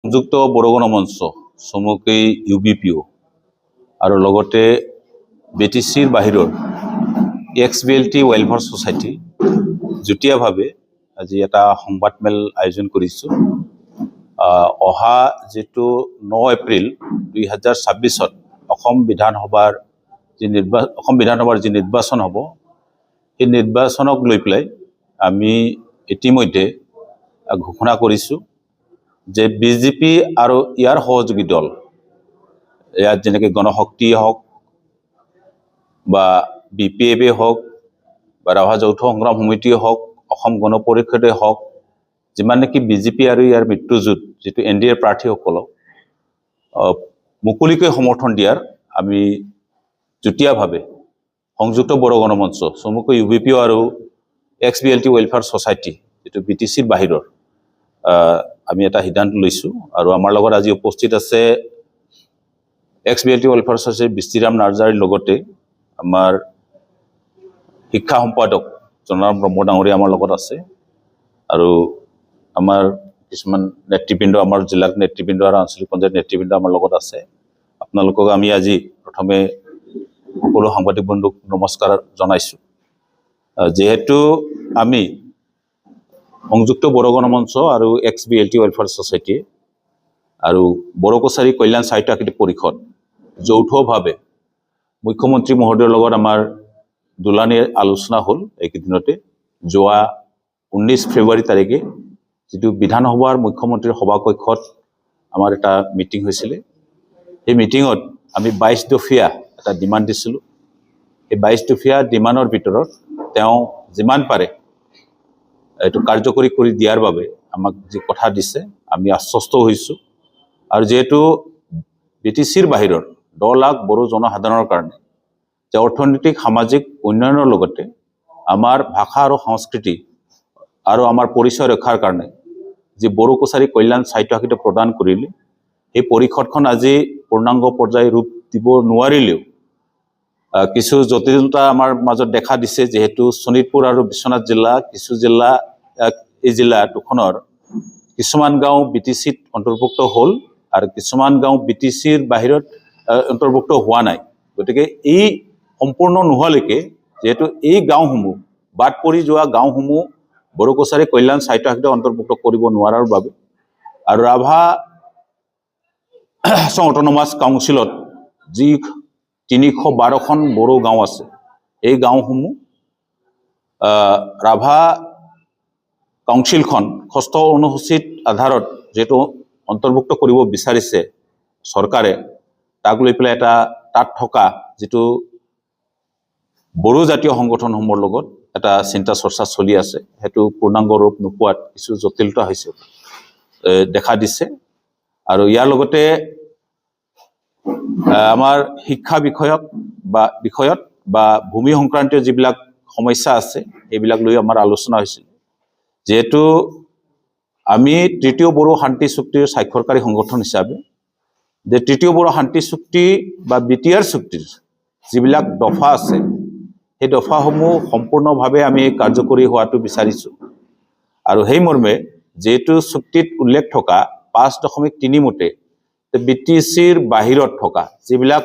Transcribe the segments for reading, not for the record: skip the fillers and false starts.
সংযুক্ত বড়ো গণমঞ্চ চমুকৈ UBPO আৰু লগতে BTCৰ বাহিৰৰ XBLT ৱেলফেয়াৰ ছ'চাইটি যুটীয়াভাৱে আজি এটা সংবাদমেল আয়োজন কৰিছোঁ। অহা যেটো 9 এপ্ৰিল 2026 অসম বিধানসভাৰ যি নিৰ্বাচন হ'ব, এই নিৰ্বাচনক লৈ পেলাই আমি ইতিমধ্যে ঘোষণা কৰিছোঁ যে বিজেপি আৰু ইয়াৰ সহযোগী দল, ইয়াত যেনেকৈ গণশক্তি হওক বা BPF হওক বা ৰাভা যৌথ সংগ্ৰাম সমিতিয়ে হওক, অসম গণ পৰিষদে হওক, যিমান নেকি বিজেপি আৰু ইয়াৰ মিত্ৰজোঁট যিটো NDA প্ৰাৰ্থীসকলক মুকলিকৈ সমৰ্থন দিয়াৰ আমি যুটীয়াভাৱে সংযুক্ত বড়ো গণমঞ্চ চমুকৈ UBPO আৰু XBLT ৱেলফেয়াৰ ছ'চাইটি যিটো BTCৰ বাহিৰৰ আমি এটা সিদ্ধান্ত লৈছোঁ। আৰু আমাৰ লগত আজি উপস্থিত আছে XBLT ৱেলফেয়াৰ ছ'চাইটিৰ বিষ্টিৰাম নাৰ্জাৰীৰ লগতে আমাৰ শিক্ষা সম্পাদক জনাৰাম ব্ৰহ্ম ডাঙৰীয়া আমাৰ লগত আছে, আৰু আমাৰ কিছুমান নেতৃবৃন্দ, আমাৰ জিলাৰ নেতৃবৃন্দ আৰু আঞ্চলিক পৰ্যায়ৰ নেতৃবৃন্দ আমাৰ লগত আছে। আপোনালোকক আমি আজি প্ৰথমে সকলো সাংবাদিক বন্ধুক নমস্কাৰ জনাইছোঁ। যিহেতু আমি সংযুক্ত বড়ো গণমঞ্চ আৰু XBLT ৱেলফেয়াৰ ছ'চাইটি আৰু বড়ো কছাৰী কল্যাণ সাহিত্য আকৃতি পৰিষদ যৌথভাৱে মুখ্যমন্ত্ৰী মহোদয়ৰ লগত আমাৰ দুলানিৰ আলোচনা হ'ল। এইকেইদিনতে যোৱা 19 ফেব্ৰুৱাৰী তাৰিখে যিটো বিধানসভাৰ মুখ্যমন্ত্ৰীৰ সভাকক্ষত আমাৰ এটা মিটিং হৈছিলে। সেই মিটিঙত আমি 22 দফীয়া এটা ডিমাণ্ড দিছিলোঁ। এই 22 দফীয়া ডিমাণ্ডৰ ভিতৰত তেওঁ যিমান পাৰে এইটো কাৰ্যকৰী কৰি দিয়াৰ বাবে আমাক যি কথা দিছে আমি আশ্বস্ত হৈছোঁ। আৰু যিহেতু BTCৰ বাহিৰৰ 10 লাখ বড়ো জনসাধাৰণৰ কাৰণে যে অৰ্থনৈতিক সামাজিক উন্নয়নৰ লগতে আমাৰ ভাষা আৰু সংস্কৃতি আৰু আমাৰ পৰিচয় ৰক্ষাৰ কাৰণে যি বড়ো কছাৰী কল্যাণ সাহিত্য আকৃতি প্ৰদান কৰিলে, এই পৰিষদখন আজি পূৰ্ণাংগ পৰ্যায় ৰূপ দিব নোৱাৰিলেও কিছু জটিলতা আমাৰ মাজত দেখা দিছে। যিহেতু শোণিতপুৰ আৰু বিশ্বনাথ জিলা, কিছু জিলা, এই জিলা দুখনৰ কিছুমান গাঁও BTCত অন্তৰ্ভুক্ত হ'ল আৰু কিছুমান গাঁও BTCৰ বাহিৰত অন্তৰ্ভুক্ত হোৱা নাই। গতিকে এই সম্পূৰ্ণ নোহোৱালৈকে যিহেতু এই গাঁওসমূহ বাদ পৰি যোৱা গাঁওসমূহ বড়ো কছাৰী কল্যাণ সাহিত্য আকৃতি অন্তৰ্ভুক্ত কৰিব নোৱাৰাৰ বাবে আৰু ৰাভা অট'নমাছ কাউন্সিলত যি 312খন বড়ো গাঁও আছে, এই গাঁওসমূহ ৰাভা কাউন্সিলখন 6ষ্ঠ অনুসূচিত আধাৰত যিহেতু অন্তৰ্ভুক্ত কৰিব বিচাৰিছে চৰকাৰে, তাক লৈ পেলাই তাত থকা যিটো বড়ো জাতীয় সংগঠনসমূহৰ লগত এটা চিন্তা চৰ্চা চলি আছে, সেইটো পূৰ্ণাংগ ৰূপ নোপোৱাত কিছু জটিলতা হৈছে দেখা দিছে। আৰু ইয়াৰ লগতে আমাৰ শিক্ষা বিষয়ত বা ভূমি সংক্ৰান্তীয় যিবিলাক সমস্যা আছে এইবিলাক লৈ আমাৰ আলোচনা হৈছিল। যিহেতু আমি তৃতীয় বড়ো শান্তি চুক্তিৰ স্বাক্ষৰকাৰী সংগঠন হিচাপে যে তৃতীয় বড়ো শান্তি চুক্তি বা BTR চুক্তিৰ যিবিলাক দফা আছে, সেই দফাসমূহ সম্পূৰ্ণভাৱে আমি কাৰ্যকৰী হোৱাটো বিচাৰিছোঁ। আৰু সেই মৰ্মে যিহেতু চুক্তিত উল্লেখ থকা 5.3 মতে BTCৰ বাহিৰত থকা যিবিলাক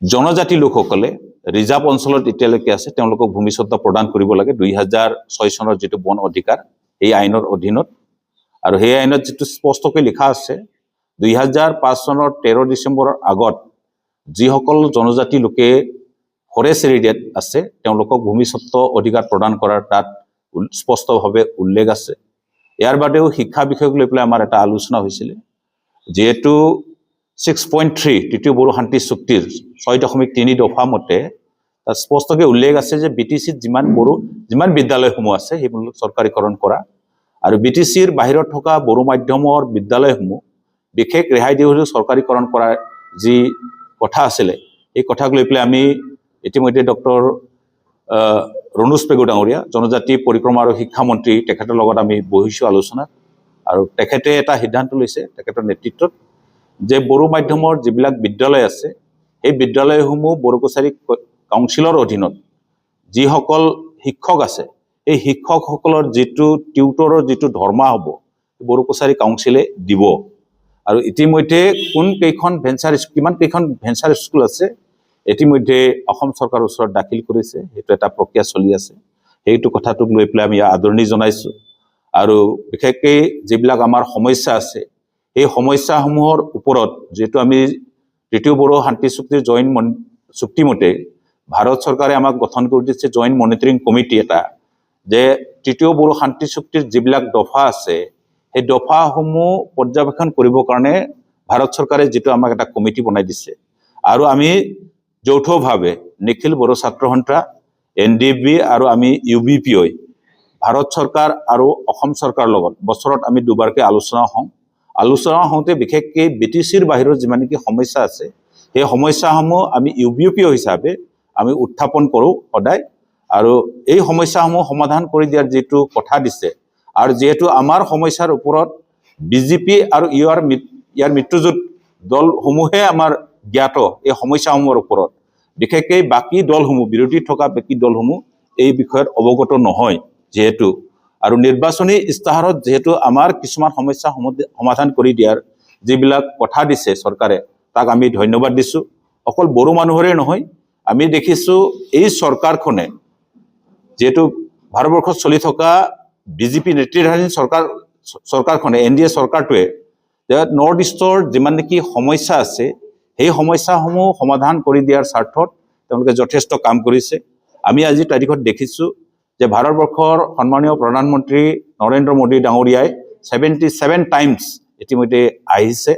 জনজাতি লোকসকলে ৰিজাৰ্ভ অঞ্চলত এতিয়ালৈকে আছে, তেওঁলোকক ভূমিস্বত্ব প্ৰদান কৰিব লাগে 2006 চনৰ যিটো বন অধিকাৰ, এই আইনৰ অধীনত। আৰু সেই আইনত যিটো স্পষ্টকৈ লিখা আছে 2005 চনৰ 13 ডিচেম্বৰৰ আগত যিসকল জনজাতি লোকে ফৰেষ্ট এৰিয়াত আছে তেওঁলোকক ভূমিস্বত্ব অধিকাৰ প্ৰদান কৰাৰ তাত স্পষ্টভাৱে উল্লেখ আছে। ইয়াৰ বাদেও শিক্ষা বিষয়ক লৈ পেলাই আমাৰ এটা আলোচনা হৈছিলে। যিহেতু 6.3 তৃতীয় বড়ো শান্তি চুক্তিৰ 6.3 দফা মতে তাত স্পষ্টকৈ উল্লেখ আছে যে BTCত যিমান বিদ্যালয়সমূহ আছে সেইবোৰ চৰকাৰীকৰণ কৰা, আৰু BTCৰ বাহিৰত থকা বড়ো মাধ্যমৰ বিদ্যালয়সমূহ বিশেষ ৰেহাই দি হ'লেও চৰকাৰীকৰণ কৰাৰ যি কথা আছিলে, এই কথাক লৈ পেলাই আমি ইতিমধ্যে ডক্টৰ ৰণোজ পেগু ডাঙৰীয়া জনজাতি পৰিক্ৰমা আৰু শিক্ষামন্ত্ৰী তেখেতৰ লগত আমি বহিছোঁ আলোচনাত। আৰু তেখেতে এটা সিদ্ধান্ত লৈছে তেখেতৰ নেতৃত্বত যে বড়ো মাধ্যমৰ যিবিলাক বিদ্যালয় আছে এই বিদ্যালয়সমূহ বড়ো কছাৰী কাউন্সিলৰ অধীনত যিসকল শিক্ষক আছে, এই শিক্ষকসকলৰ যিটো টিউটৰৰ যিটো ধৰ্মা হ'ব, বড়ো কছাৰী কাউন্সিলে দিব আৰু ইতিমধ্যে কিমান কেইখন ভেঞ্চাৰ স্কুল আছে ইতিমধ্যে অসম চৰকাৰৰ ওচৰত দাখিল কৰিছে সেইটো এটা প্ৰক্ৰিয়া চলি আছে সেইটো কথাটোক লৈ পেলাই আমি আদৰণি জনাইছো আৰু বিশেষকৈ যিবিলাক আমাৰ সমস্যা আছে এই সমস্যাসমূহৰ ওপৰত যেটো আমি তৃতীয় বড়ো শান্তি চুক্তিৰ জইণ্ট চুক্তি মতে ভাৰত চৰকাৰে আমাক গঠন কৰি দিছে জইণ্ট মনিটৰিং কমিটি এটা যে তৃতীয় বড়ো শান্তি চুক্তিৰ যিবিলাক দফা আছে এই দফাসমূহ পৰ্যবেক্ষণ কৰিবৰ কাৰণে ভাৰত চৰকাৰে যেটো আমাক এটা কমিটি বনাই দিছে আৰু আমি যৌথভাৱে নিখিল বড়ো ছাত্ৰ সন্থা এনডিএফবি আৰু আমি ইউবিপিঅ ভাৰত চৰকাৰ আৰু অসম চৰকাৰৰ লগত বছৰত আমি দুবাৰকৈ আলোচনা হওঁতে বিশেষকৈ বিটিচিৰ বাহিৰৰ যিমান কি সমস্যা আছে সেই সমস্যাসমূহ আমি ইউবিপিঅ হিচাপে আমি উত্থাপন কৰোঁ সদায় আৰু এই সমস্যাসমূহ সমাধান কৰি দিয়াৰ যেটো কথা দিছে আৰু যেহেতু আমাৰ সমস্যাৰ ওপৰত বিজেপি আৰু ইয়াৰ মিত্ৰজোঁট দলসমূহে আমাৰ জ্ঞাত এই সমস্যাসমূহৰ ওপৰত বিশেষকৈ বাকী দলসমূহ বিৰোধী থকা বাকী দলসমূহ এই বিষয়ত অৱগত নহয় যেহেতু আৰু নিৰ্বাচনী ইস্তাহাৰত যেহেতু আমাৰ কিছুমান সমস্যা সমাধান কৰি দিয়াৰ যিবিলাক কথা দিছে চৰকাৰে তাক আমি ধন্যবাদ দিছোঁ অকল বড়ো মানুহৰে নহয় আমি দেখিছোঁ এই চৰকাৰখনে যেহেতু ভাৰতবৰ্ষত চলি থকা বিজেপি নেতৃত্বাধীন চৰকাৰখনে এনডিএ চৰকাৰটোৱে নৰ্থ ইষ্টৰ যিমান নেকি সমস্যা আছে সেই সমস্যাসমূহ সমাধান কৰি দিয়াৰ স্বাৰ্থত তেওঁলোকে যথেষ্ট কাম কৰিছে আমি আজি তাৰিখত দেখিছোঁ যে ভাৰতবৰ্ষৰ সন্মানীয় প্ৰধানমন্ত্ৰী নৰেন্দ্ৰ মোদী ডাঙৰীয়াই 77 টাইমছ ইতিমধ্যে আহিছে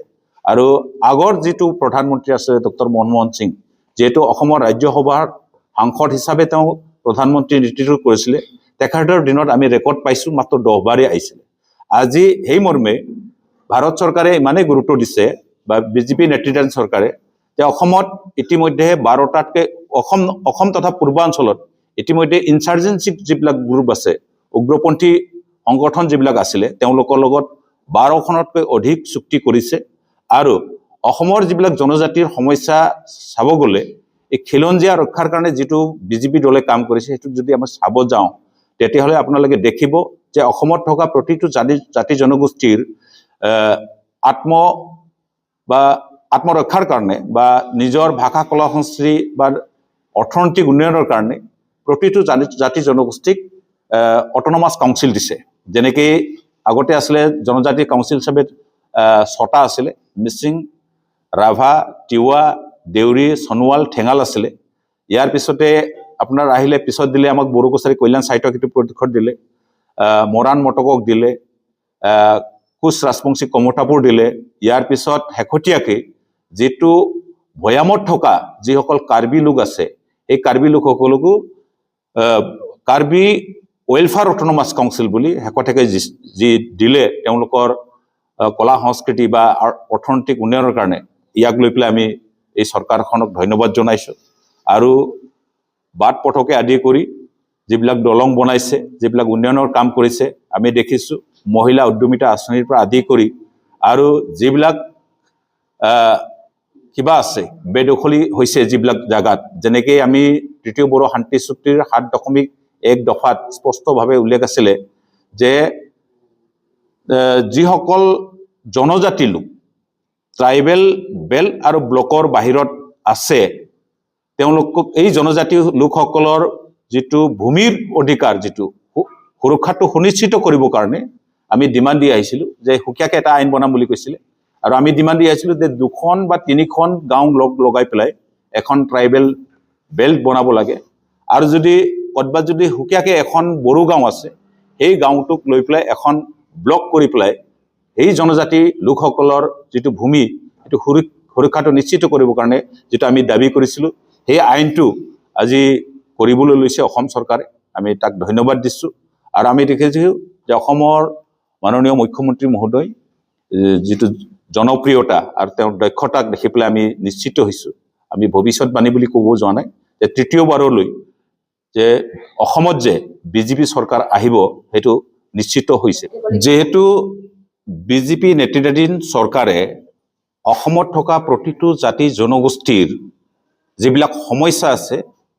আৰু আগৰ যেটো প্ৰধানমন্ত্ৰী আছে ডক্টৰ মনমোহন সিং যেটো অসমৰ ৰাজ্যসভাৰ সাংসদ হিচাপে তেওঁ প্ৰধানমন্ত্ৰী নেতৃত্ব কৰিছিলে তেখেতৰ দিনত আমি ৰেকৰ্ড পাইছোঁ মাত্ৰ 10 বাৰে আহিছিলে আজি সেই মৰ্মে ভাৰত চৰকাৰে ইমানেই গুৰুত্ব দিছে বা বিজেপি নেতৃত্বাধীন চৰকাৰে যে অসমত ইতিমধ্যে 12টাতকৈ অসম তথা পূৰ্বাঞ্চলত ইতিমধ্যে ইনচাৰ্জেন্সি যিবিলাক গ্ৰুপ আছে উগ্ৰপন্থী সংগঠন যিবিলাক আছিলে তেওঁলোকৰ লগত 12খনতকৈ অধিক চুক্তি কৰিছে আৰু অসমৰ যিবিলাক জনজাতিৰ সমস্যা চাব গ'লে এই খিলঞ্জীয়া ৰক্ষাৰ কাৰণে যেটো বিজেপি দলে কাম কৰিছে সেইটো যদি আমি চাব যাওঁ তেতিয়াহ'লে আপোনালোকে দেখিব যে অসমত থকা প্ৰতিটো জাতি জনগোষ্ঠীৰ আত্মৰক্ষাৰ কাৰণে বা নিজৰ ভাষা কলা সংস্কৃতি বা অৰ্থনৈতিক উন্নয়নৰ কাৰণে প্ৰতিটো জাতি জনগোষ্ঠীক অট'নমাছ কাউন্সিল দিছে যেনেকৈ আগতে আছিলে জনজাতি কাউন্সিল হিচাপে 6টা আছিলে মিচিং ৰাভা তিৱা দেউৰী সোণোৱাল ঠেঙাল আছিলে ইয়াৰ পিছতে আপোনাৰ আহিলে পিছত দিলে আমাক বড়ো কছাৰী কল্যাণ সাহিত্য পৰিষদ দিলে মৰাণ মটকক দিলে কোচ ৰাজবংশী কমতাপুৰ দিলে ইয়াৰ পিছত শেহতীয়াকৈ যেটো ভৈয়ামত থকা যিসকল কাৰ্বি লোক আছে এই কাৰ্বি লোকসকলকো কাৰ্বি ৱেলফেয়াৰ অট'নমাছ কাউন্সিল বুলি শেহতীয়াকৈ যি দিলে তেওঁলোকৰ কলা সংস্কৃতি বা অৰ্থনৈতিক উন্নয়নৰ কাৰণে ইয়াক লৈ পেলাই আমি এই চৰকাৰখনক ধন্যবাদ জনাইছোঁ আৰু বাট পথকে আদি কৰি যিবিলাক দলং বনাইছে যিবিলাক উন্নয়নৰ কাম কৰিছে আমি দেখিছোঁ মহিলা উদ্যমিতা আঁচনিৰ পৰা আদি কৰি আৰু যিবিলাক কিবা আছে বেদখলী হৈছে যিবিলাক জাগাত যেনেকৈ আমি তৃতীয় বড়ো শান্তি চুক্তিৰ 7.1 দফাত স্পষ্টভাৱে উল্লেখ আছিলে যে যিসকল জনজাতি লোক ট্ৰাইবেল বেল্ট আৰু ব্লকৰ বাহিৰত আছে তেওঁলোকক এই জনজাতি লোকসকলৰ যেটো ভূমিৰ অধিকাৰ যেটো সুৰক্ষাটো সুনিশ্চিত কৰিবৰ কাৰণে আমি ডিমাণ্ড দি আহিছিলোঁ যে সুকীয়াকৈ এটা আইন বনাম বুলি কৈছিলে আৰু আমি ডিমাণ্ড দি আহিছিলোঁ যে 2খন বা 3খন গাঁও লগাই পেলাই এখন ট্ৰাইবেল বেল্ট বনাব লাগে আৰু যদি ক'ৰবাত যদি সুকীয়াকৈ এখন বড়ো গাঁও আছে সেই গাঁওটোক লৈ পেলাই এখন ব্লক কৰি পেলাই এই জনজাতি লোকসকলৰ যেটো ভূমি সেইটো সুৰক্ষাটো নিশ্চিত কৰিবৰ কাৰণে যেটো আমি দাবী কৰিছিলোঁ সেই আইনটো আজি কৰিবলৈ লৈছে অসম চৰকাৰে আমি তাক ধন্যবাদ দিছোঁ আৰু আমি দেখিছোঁ যে অসমৰ মাননীয় মুখ্যমন্ত্ৰী মহোদয় যেটো জনপ্ৰিয়তা আৰু তেওঁৰ দক্ষতাক দেখি পেলাই আমি নিশ্চিত হৈছোঁ আমি ভৱিষ্যতবাণী বুলি ক'ব যোৱা নাই যে তৃতীয়বাৰলৈ যে অসমত যে বিজেপি চৰকাৰ আহিব সেইটো নিশ্চিত হৈছে যেহেতু বিজেপি নেতৃত্বাধীন চৰকাৰে অসমত থকা প্ৰতিটো জাতি জনগোষ্ঠীৰ যিবিলাক সমস্যা আছে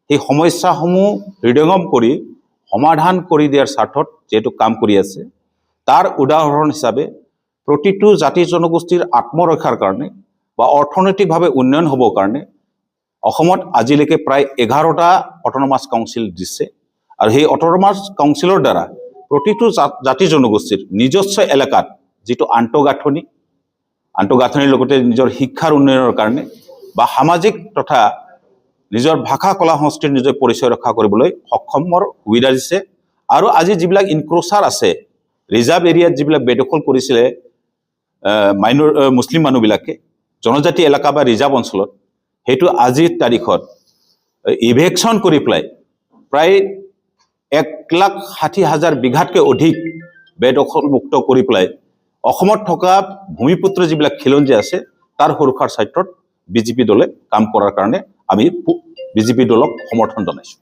সেই সমস্যাসমূহ হৃদয়ঙ্গম কৰি সমাধান কৰি দিয়াৰ স্বাৰ্থত যেহেতু কাম কৰি আছে তাৰ উদাহৰণ হিচাপে প্ৰতিটো জাতি জনগোষ্ঠীৰ আত্মৰক্ষাৰ কাৰণে বা অৰ্থনৈতিকভাৱে উন্নয়ন হ'বৰ কাৰণে অসমত আজিলৈকে প্ৰায় 11টা অট'নমাছ কাউন্সিল দিছে আৰু সেই অট'নমাছ কাউন্সিলৰ দ্বাৰা প্ৰতিটো জাতি জনগোষ্ঠীৰ নিজস্ব এলেকাত যিটো আন্তঃগাঁথনিৰ লগতে নিজৰ শিক্ষাৰ উন্নয়নৰ কাৰণে বা সামাজিক তথা নিজৰ ভাষা কলা সংস্কৃতিৰ নিজৰ পৰিচয় ৰক্ষা কৰিবলৈ সক্ষমৰ সুবিধা দিছে আৰু আজি যিবিলাক ইনক্ৰোচাৰ আছে ৰিজাৰ্ভ এৰিয়াত যিবিলাক বেদখল কৰিছিলে মুছলিম মানুহবিলাকে জনজাতি এলেকা বা ৰিজাৰ্ভ অঞ্চলত সেইটো আজিৰ তাৰিখত ইভেকশ্যন কৰি পেলাই প্ৰায় 1,60,000 বিঘাতকৈ অধিক বেদখল মুক্ত কৰি পেলাই অসমত থকা ভূমিপুত্ৰ যিবিলাক খিলঞ্জী আছে তাৰ সুৰক্ষাৰ স্বাৰ্থত বিজেপি দলে কাম কৰাৰ কাৰণে আমি বিজেপি দলক সমৰ্থন জনাইছোঁ।